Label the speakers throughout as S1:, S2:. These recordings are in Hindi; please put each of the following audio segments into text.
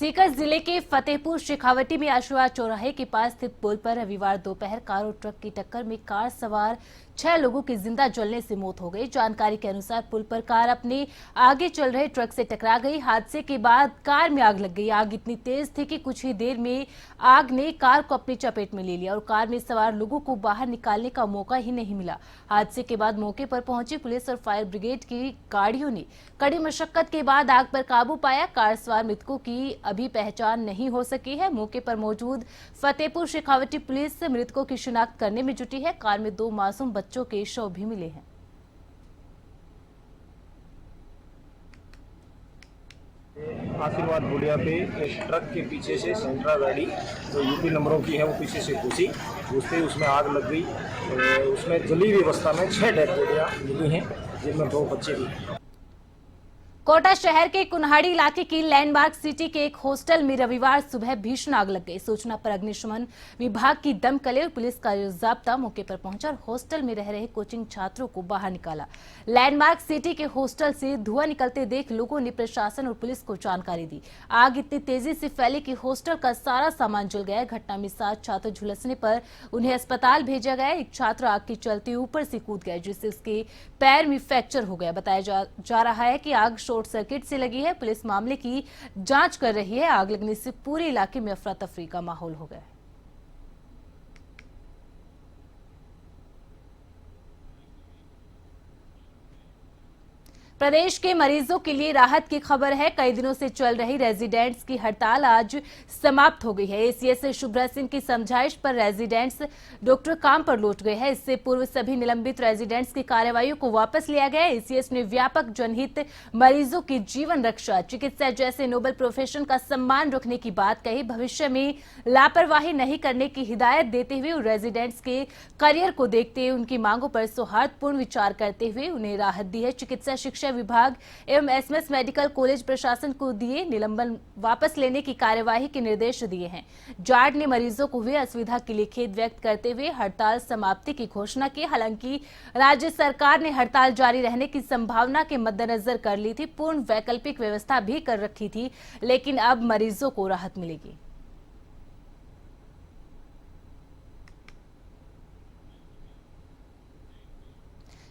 S1: सीकर जिले के फतेहपुर शेखावटी में आशुआ चौराहे के पास स्थित पुल पर रविवार दोपहर कार और ट्रक की टक्कर में कार सवार 6 लोगों की जिंदा जलने से मौत हो गई। जानकारी के अनुसार पुल पर कार अपने आगे चल रहे ट्रक से टकरा गई। हादसे के बाद कार में आग लग गई। आग इतनी तेज थी कि कुछ ही देर में आग ने कार को अपनी चपेट में ले लिया और कार में सवार लोगों को बाहर निकालने का मौका ही नहीं मिला। हादसे के बाद मौके पर पहुंची पुलिस और फायर ब्रिगेड की गाड़ियों ने कड़ी मशक्कत के बाद आग पर काबू पाया। कार सवार मृतकों की अभी पहचान नहीं हो सकी है। मौके पर मौजूद फतेहपुर शेखावटी पुलिस मृतकों की शिनाख्त करने में जुटी है। कार में 2 मासूम बच्चों के शव भी मिले हैं।
S2: आशीर्वाद बोलिया पे एक ट्रक के पीछे से सेंट्रा गाड़ी जो यूपी नंबरों की है वो पीछे से घुसते ही उसमें आग लग गई। उसमें जली हुई अवस्था में 6 डेड बॉडियां मिली हैं, जिनमें 2 बच्चे भी हैं।
S1: कोटा शहर के कुन्हाड़ी इलाके की लैंडमार्क सिटी के एक हॉस्टल में रविवार सुबह भीषण आग लग गई। सूचना पर अग्निशमन विभाग की दमकल और पुलिस का जाब्ता मौके पर पहुंचा और हॉस्टल में रह रहे कोचिंग छात्रों को बाहर निकाला। लैंडमार्क सिटी के हॉस्टल से धुआं निकलते देख लोगों ने प्रशासन और पुलिस को जानकारी दी। आग इतनी तेजी से फैली कि हॉस्टल का सारा सामान जल गया। घटना में 7 छात्र झुलसने पर उन्हें अस्पताल भेजा गया। एक छात्र आग के चलते ऊपर से कूद गया, जिससे उसके पैर में फ्रैक्चर हो गया। बताया जा रहा है कि आग शॉर्ट सर्किट से लगी है। पुलिस मामले की जांच कर रही है। आग लगने से पूरे इलाके में अफरा तफरी का माहौल हो गया है। प्रदेश के मरीजों के लिए राहत की खबर है। कई दिनों से चल रही रेजिडेंट्स की हड़ताल आज समाप्त हो गई है। एसीएस शुभ्रा सिंह की समझाइश पर रेजिडेंट्स डॉक्टर काम पर लौट गए हैं। इससे पूर्व सभी निलंबित रेजिडेंट्स की कार्रवाई को वापस लिया गया। एसीएस ने व्यापक जनहित, मरीजों की जीवन रक्षा, चिकित्सा जैसे नोबल प्रोफेशन का सम्मान रखने की बात कही। भविष्य में लापरवाही नहीं करने की हिदायत देते हुए रेजिडेंट्स के करियर को देखते हुए उनकी मांगों पर सौहार्दपूर्ण विचार करते हुए उन्हें राहत दी है। चिकित्सा शिक्षा विभाग एवं एसएमएस मेडिकल कॉलेज प्रशासन को दिए निलंबन वापस लेने की कार्यवाही के निर्देश दिए हैं। जाट ने मरीजों को हुई असुविधा के लिए खेद व्यक्त करते हुए हड़ताल समाप्ति की घोषणा की। हालांकि राज्य सरकार ने हड़ताल जारी रहने की संभावना के मद्देनजर कर ली थी। पूर्ण वैकल्पिक व्यवस्था भी कर रखी थी, लेकिन अब मरीजों को राहत मिलेगी।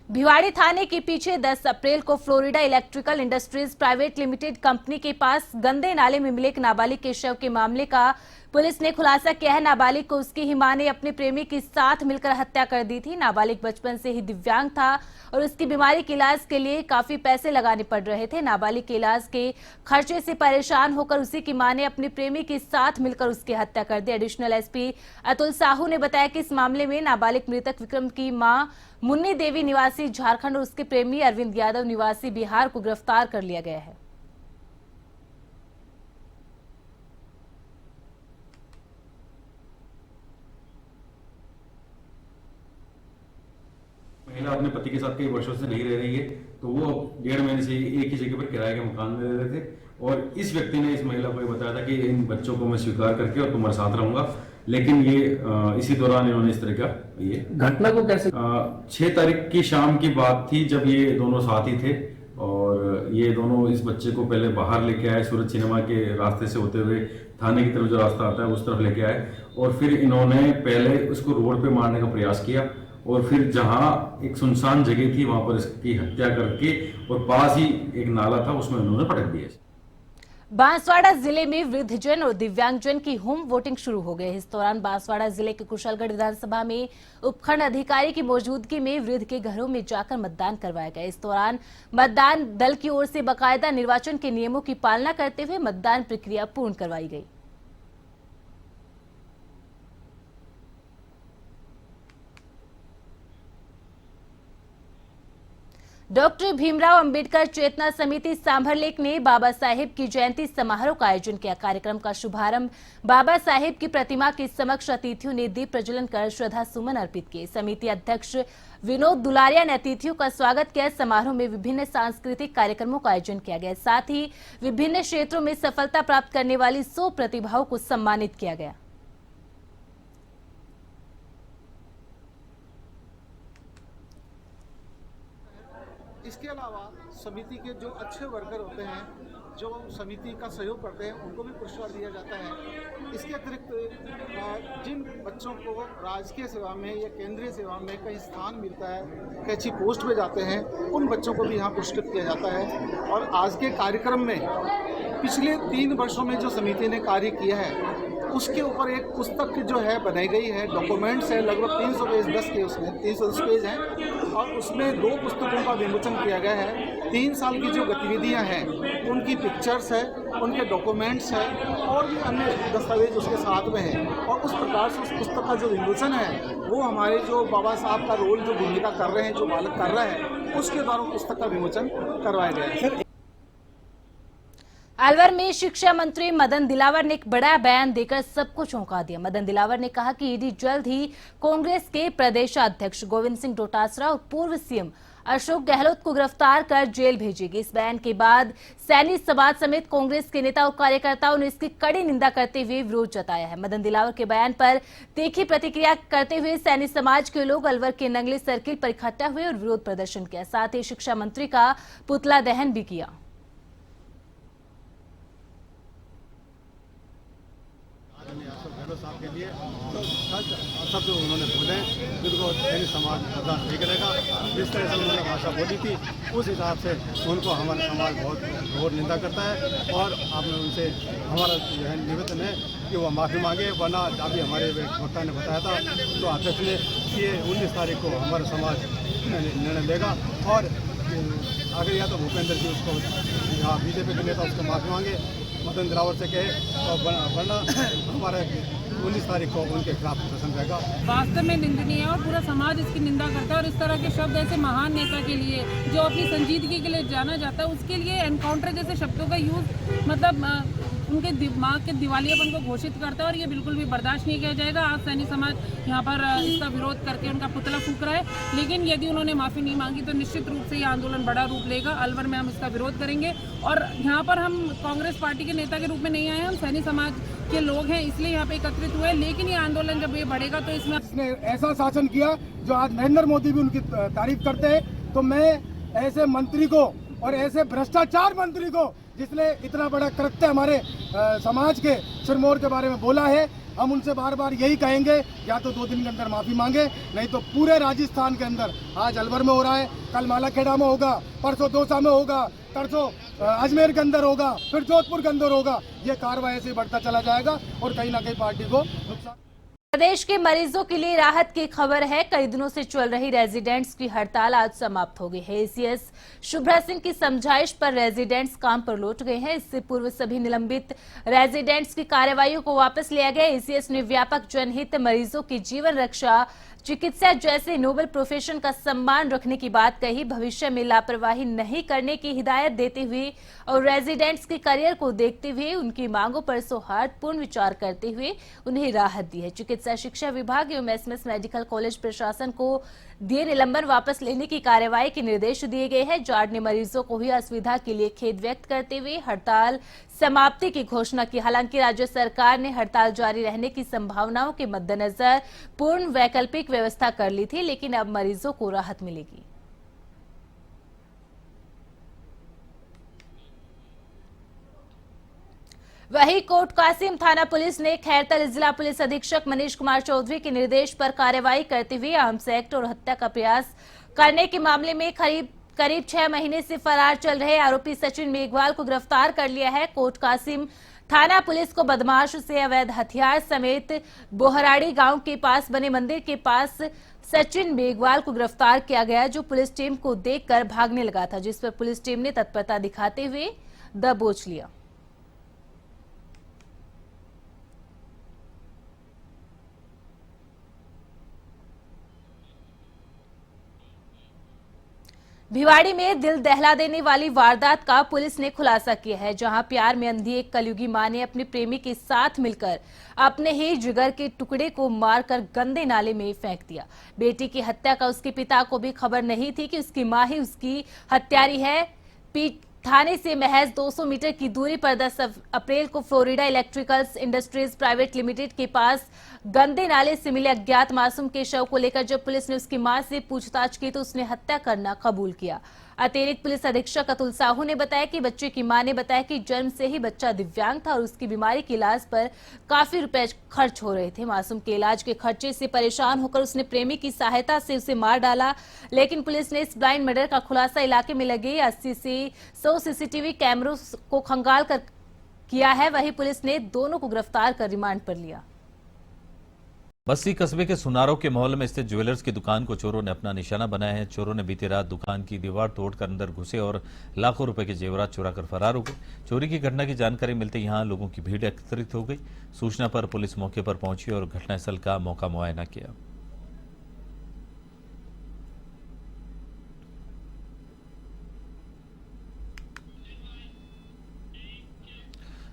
S1: भिवाड़ी थाने के पीछे 10 अप्रैल को Florida electrical industries private limited company के पास गंदे नाले में मिले एक नाबालिग के शव के मामले का पुलिस ने खुलासा किया है। नाबालिग को उसकी ही मां ने अपने प्रेमी के साथ मिलकर हत्या कर दी थी। नाबालिग बचपन से ही दिव्यांग था और उसकी बीमारी के इलाज के लिए काफी पैसे लगाने पड़ रहे थे। नाबालिग के इलाज के खर्चे से परेशान होकर उसी की मां ने अपने प्रेमी के साथ मिलकर उसकी हत्या कर दी। एडिशनल एसपी अतुल साहू ने बताया कि इस मामले में नाबालिग मृतक विक्रम की मां मुन्नी देवी निवासी झारखंड और उसके प्रेमी अरविंद यादव निवासी बिहार को गिरफ्तार कर लिया गया है।
S3: महिला अपने पति के साथ कई वर्षों से नहीं रह रही है, तो वो 1.5 महीने से एक ही जगह पर किराए के मकान में रह रहे थे और इस व्यक्ति ने इस महिला को बताया था कि इन बच्चों को मैं स्वीकार करके और तुम्हारे साथ रहूंगा। लेकिन ये इसी दौरान इन्होंने इस तरह का ये
S4: घटना को कैसे
S3: 6 तारीख की शाम की बात थी, जब ये दोनों साथी थे और ये दोनों इस बच्चे को पहले बाहर लेके आए, सूरज सिनेमा के रास्ते से होते हुए थाने की तरफ जो रास्ता आता है उस तरफ लेके आए और फिर इन्होंने पहले उसको रोड पे मारने का प्रयास किया और फिर जहां एक सुनसान जगह थी वहां पर इसकी हत्या करके और पास ही एक नाला था उसमें उन्होंने पटक दिया।
S1: बांसवाड़ा जिले में वृद्धजन और दिव्यांगजन की होम वोटिंग शुरू हो गई। इस दौरान बांसवाड़ा जिले के कुशलगढ़ विधानसभा में उपखंड अधिकारी की मौजूदगी में वृद्ध के घरों में जाकर मतदान करवाया गया। इस दौरान मतदान दल की ओर से बाकायदा निर्वाचन के नियमों की पालना करते हुए मतदान प्रक्रिया पूर्ण करवाई गई। डॉक्टर भीमराव अंबेडकर चेतना समिति सांभरलेक ने बाबा साहेब की जयंती समारोह का आयोजन किया। कार्यक्रम का शुभारंभ बाबा साहेब की प्रतिमा के समक्ष अतिथियों ने दीप प्रज्वलन कर श्रद्धा सुमन अर्पित किए। समिति अध्यक्ष विनोद दुलारिया ने अतिथियों का स्वागत किया। समारोह में विभिन्न सांस्कृतिक कार्यक्रमों का आयोजन किया गया। साथ ही विभिन्न क्षेत्रों में सफलता प्राप्त करने वाली 100 प्रतिभाओं को सम्मानित किया गया।
S5: इसके अलावा
S4: समिति के जो अच्छे वर्कर होते हैं, जो समिति का सहयोग करते हैं, उनको भी पुरस्कार दिया जाता है। इसके अतिरिक्त जिन बच्चों को राजकीय सेवा में या केंद्रीय सेवा में कहीं स्थान मिलता है, कहीं अच्छी पोस्ट पे जाते हैं, उन बच्चों को भी यहाँ पुरस्कृत किया जाता है। और आज के कार्यक्रम में पिछले 3 वर्षों में जो समिति ने कार्य किया है, उसके ऊपर एक पुस्तक जो है बनाई गई है, डॉक्यूमेंट्स है, लगभग 300 पेज 10 के उसमें 310 पेज हैं, और उसमें 2 पुस्तकों का विमोचन किया गया है। 3 साल की जो गतिविधियां हैं, उनकी पिक्चर्स है, उनके डॉक्यूमेंट्स है, और भी अन्य दस्तावेज उसके साथ में हैं। और उस प्रकार से उस पुस्तक का जो विमोचन है, वो हमारे जो बाबा साहब का रोल जो भूमिका कर रहे हैं, जो बालक कर रहे हैं, उसके द्वारा पुस्तक का विमोचन करवाया गया है।
S1: अलवर में शिक्षा मंत्री मदन दिलावर ने एक बड़ा बयान देकर सबको चौंका दिया। मदन दिलावर ने कहा कि ईडी जल्द ही कांग्रेस के प्रदेशाध्यक्ष गोविंद सिंह डोटासरा और पूर्व सीएम अशोक गहलोत को गिरफ्तार कर जेल भेजेगी। इस बयान के बाद सैनी समाज समेत कांग्रेस के नेता और कार्यकर्ताओं ने इसकी कड़ी निंदा करते हुए विरोध जताया है। मदन दिलावर के बयान पर तीखी प्रतिक्रिया करते हुए सैनी समाज के लोग अलवर के नंगली सर्किल पर इकट्ठा हुए और विरोध प्रदर्शन किया। साथ ही शिक्षा मंत्री का पुतला दहन भी किया।
S5: साहब के लिए तो सब जो उन्होंने बोले जिनको सैनी समाज बर्दाश्त नहीं करेगा। जिस तरह से उन्होंने भाषा बोली थी, उस हिसाब से उनको हमारा समाज बहुत घोर निंदा करता है। और आपने उनसे हमारा जो है निवेदन है कि वो माफ़ी मांगे, वरना अभी हमारे वक्ता ने बताया था तो अध्यक्ष ने कि 19 तारीख को हमारा समाज निर्णय लेगा। और अगर या तो भूपेंद्र जी उसको या बीजेपी के नेता उसको माफ़ी मांगे, मदन दिलावर से कहे, और वरना हमारे 19 तारीख को उनके खिलाफ प्रदर्शन रहेगा।
S6: वास्तव में निंदनीय है और पूरा समाज इसकी निंदा करता है। और इस तरह के शब्द ऐसे महान नेता के लिए जो अपनी संजीदगी के लिए जाना जाता है, उसके लिए एनकाउंटर जैसे शब्दों का यूज मतलब उनके दिमाग के दिवालियापन को घोषित करता है। और ये बिल्कुल भी बर्दाश्त नहीं किया जाएगा। आज सैनी समाज यहाँ पर इसका विरोध करके उनका पुतला फूंक रहा है, लेकिन यदि उन्होंने माफ़ी नहीं मांगी तो निश्चित रूप से ये आंदोलन बड़ा रूप लेगा। अलवर में हम इसका विरोध करेंगे। और यहाँ पर हम कांग्रेस पार्टी के नेता के रूप में नहीं आए, हम सैनी समाज के लोग हैं, इसलिए यहाँ पे एकत्रित हुए। लेकिन ये आंदोलन जब ये बढ़ेगा तो इसमें
S7: ऐसा शासन किया जो आज नरेंद्र मोदी भी उनकी तारीफ करते हैं। तो मैं ऐसे मंत्री को और ऐसे भ्रष्टाचार मंत्री को, जिसने इतना बड़ा कृत्य हमारे समाज के सिरमौर के बारे में बोला है, हम उनसे बार बार यही कहेंगे, या तो 2 दिन के अंदर माफ़ी मांगे, नहीं तो पूरे राजस्थान के अंदर, आज अलवर में हो रहा है, कल मालाखेड़ा में होगा, परसों दौसा में होगा, परसों अजमेर के अंदर होगा, फिर जोधपुर के अंदर होगा। ये कार्रवाई ऐसे बढ़ता चला जाएगा और कहीं ना कहीं पार्टी को नुकसान।
S1: प्रदेश के मरीजों के लिए राहत की खबर है। कई दिनों से चल रही रेजिडेंट्स की हड़ताल आज समाप्त हो गई है। एसीएस शुभ्रा सिंह की समझाइश पर रेजिडेंट्स काम पर लौट गए हैं। इससे पूर्व सभी निलंबित रेजिडेंट्स की कार्रवाइयों को वापस लिया गया। एसीएस ने व्यापक जनहित, मरीजों की जीवन रक्षा, चिकित्सा जैसे नोबल प्रोफेशन का सम्मान रखने की बात कही। भविष्य में लापरवाही नहीं करने की हिदायत देते हुए और रेजिडेंट्स के करियर को देखते हुए उनकी मांगों पर सौहार्दपूर्ण विचार करते हुए उन्हें राहत दी है। चिकित्सा शिक्षा विभाग एवं एसएमएस मेडिकल कॉलेज प्रशासन को दिए निलंबन वापस लेने की कार्रवाई के निर्देश दिए गए हैं। जाट ने मरीजों को हुई असुविधा के लिए खेद व्यक्त करते हुए हड़ताल समाप्ति की घोषणा की। हालांकि राज्य सरकार ने हड़ताल जारी रहने की संभावनाओं के मद्देनजर पूर्ण वैकल्पिक व्यवस्था कर ली थी, लेकिन अब मरीजों को राहत मिलेगी। वहीं कोट कासिम थाना पुलिस ने खैरतल जिला पुलिस अधीक्षक मनीष कुमार चौधरी के निर्देश पर कार्रवाई करते हुए आर्म्स एक्ट और हत्या का प्रयास करने के मामले में करीब 6 महीने से फरार चल रहे आरोपी सचिन मेघवाल को गिरफ्तार कर लिया है। कोट कासिम थाना पुलिस को बदमाश से अवैध हथियार समेत बोहराड़ी गांव के पास बने मंदिर के पास सचिन मेघवाल को गिरफ्तार किया गया, जो पुलिस टीम को देखकर भागने लगा था, जिस पर पुलिस टीम ने तत्परता दिखाते हुए दबोच लिया। भिवाड़ी में दिल दहला देने वाली वारदात का पुलिस ने खुलासा किया है, जहां प्यार में अंधी एक कलयुगी मां ने अपने प्रेमी के साथ मिलकर अपने ही जिगर के टुकड़े को मारकर गंदे नाले में फेंक दिया। बेटी की हत्या का उसके पिता को भी खबर नहीं थी कि उसकी मां ही उसकी हत्यारी है। थाने से महज 200 मीटर की दूरी पर 10 अप्रैल को Florida electricals industries private limited के पास गंदे नाले से मिले अज्ञात मासूम के शव को लेकर जब पुलिस ने उसकी मां से पूछताछ की तो उसने हत्या करना कबूल किया। अतिरिक्त पुलिस अधीक्षक अतुल साहू ने बताया कि बच्चे की मां ने बताया कि जन्म से ही बच्चा दिव्यांग था और उसकी बीमारी के इलाज पर काफी रुपए खर्च हो रहे थे। मासूम के इलाज के खर्चे से परेशान होकर उसने प्रेमी की सहायता से उसे मार डाला। लेकिन पुलिस ने इस ब्लाइंड मर्डर का खुलासा इलाके में लगे 80 से 100 सीसीटीवी कैमरों को खंगाल कर किया है। वहीं पुलिस ने दोनों को गिरफ्तार कर रिमांड पर लिया।
S8: बस्ती कस्बे के सुनारों के मोहल्ले में स्थित ज्वेलर्स की दुकान को चोरों ने अपना निशाना बनाया है। चोरों ने बीती रात दुकान की दीवार तोड़कर अंदर घुसे और लाखों रुपए के जेवरात चुराकर फरार हो गए। चोरी की घटना की जानकारी मिलते यहां लोगों की भीड़ एकत्रित हो गई। सूचना पर पुलिस मौके पर पहुंची और घटनास्थल का मौका मुआयना किया।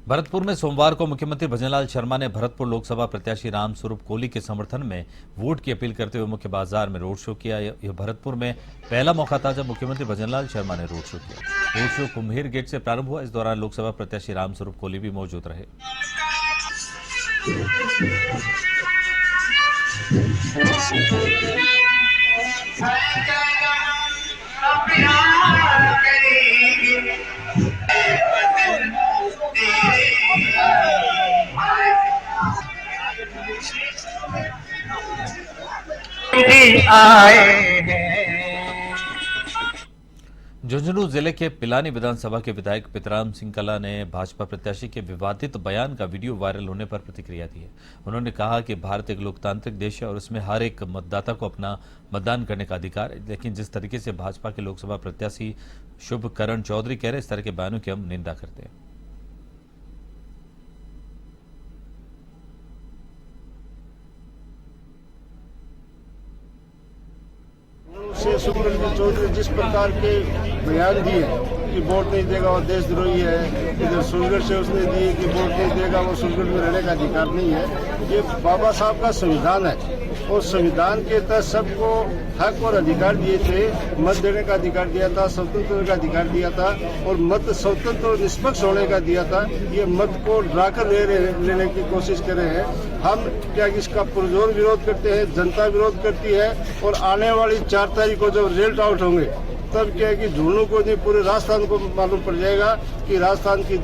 S8: भरतपुर में सोमवार को मुख्यमंत्री भजनलाल शर्मा ने भरतपुर लोकसभा प्रत्याशी रामस्वरूप कोहली के समर्थन में वोट की अपील करते हुए मुख्य बाजार में रोड शो किया। यह भरतपुर में पहला मौका था जब मुख्यमंत्री भजनलाल शर्मा ने रोड शो किया। रोड शो कुम्हेर गेट से प्रारंभ हुआ। इस दौरान लोकसभा प्रत्याशी रामस्वरूप कोहली भी मौजूद रहे। झुंझुनू जिले के पिलानी विधानसभा के विधायक पितराम सिंह कला ने भाजपा प्रत्याशी के विवादित बयान का वीडियो वायरल होने पर प्रतिक्रिया दी है। उन्होंने कहा कि भारत एक लोकतांत्रिक देश है और इसमें हर एक मतदाता को अपना मतदान करने का अधिकार है, लेकिन जिस तरीके से भाजपा के लोकसभा प्रत्याशी शुभकरण चौधरी कह रहे इस तरह के बयानों की हम निंदा करते हैं।
S5: शुभकरण चौधरी जिस प्रकार के बयान दिए कि वोट नहीं देगा वो देशद्रोही है, इधर सुरगढ़ से उसने दिए कि वोट नहीं देगा वो सुरगढ़ में रहने का अधिकार नहीं है। ये बाबा साहब का संविधान है और संविधान के तहत सबको हक और अधिकार दिए थे। मत देने का अधिकार दिया था, स्वतंत्र का अधिकार दिया था और मत स्वतंत्र और निष्पक्ष होने का दिया था। ये मत को ड्राकर लेने की कोशिश कर रहे हैं। हम क्या इसका पुरजोर विरोध करते हैं, जनता विरोध करती है और आने वाली 4 तारीख को जब रिजल्ट आउट होंगे तब क्या है कि झुंझुनू को नहीं पूरे राजस्थान को मालूम पड़ जाएगा कि राजस्थान की